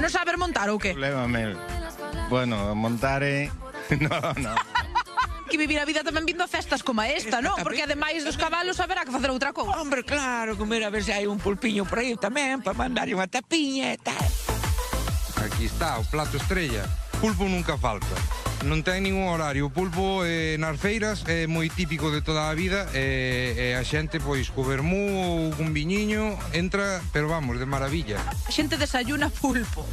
Non saber montar ou que? Problema meu. Bueno, montar é... No. Que vivir a vida tamén vindo a festas como esta, non? Porque ademais dos cabalos haberá que facer outra cousa. Hombre, claro, comer a ver se hai un pulpiño por aí tamén, para mandar unha tapiña e tal. Aquí está, o plato estrella. Pulpo nunca falta. Non ten ningún horario. O pulpo nas feiras é moi típico de toda a vida e a xente, pois, co vermú ou un viñiño entra, pero vamos, de maravilla. A xente desayuna pulpo.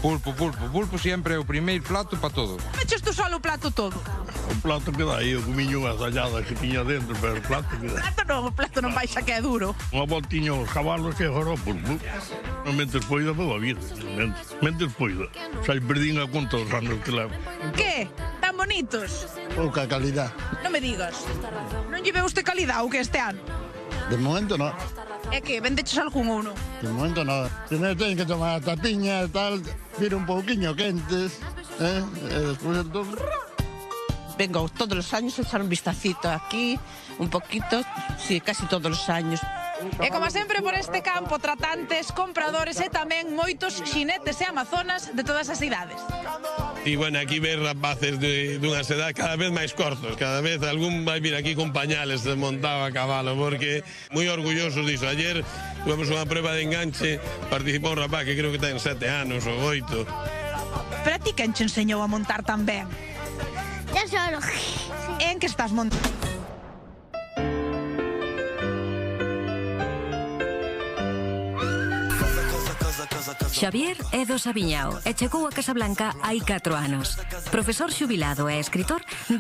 Pulpo sempre é o primeiro plato para todo. Meches tú solo o plato todo. O plato que dá aí, eu comiño unhas alladas que tiña dentro, pero o plato que dá. O plato non baixa que é duro. Unha voltiña aos cabalos que agora o pulpo. Non mentes poida, vou a vida. Mentes poida. Sai perdín a conta os anos que levo. Que? Tan bonitos? Pouca calidad. Non me digas. Non lle veu usted calidad o que este ano? De momento no. É que vendeches algún ou non? De momento no. Primeiro ten que tomar a tapiña e tal, vir un pouquiño quentes, e despois entón... Vengo todos los años a echar un vistacito aquí, un poquito, sí, casi todos los años. E como sempre por este campo, tratantes, compradores e tamén moitos xinetes e amazonas de todas as idades. E, bueno, aquí ves rapaces dunhas edades cada vez máis cortos. Cada vez algún vai vir aquí con pañales montado a cabalo, porque moi orgullosos diso. Ayer tuvemos unha prueba de enganche, participou un rapaz que creo que ten 7 anos ou 8. Pero a ti quen che enseñou a montar tan ben? Yo solo. En que estás montando? Xavier é do Sabiñao e chegou a Casablanca hai 4 anos. Profesor xubilado e escritor de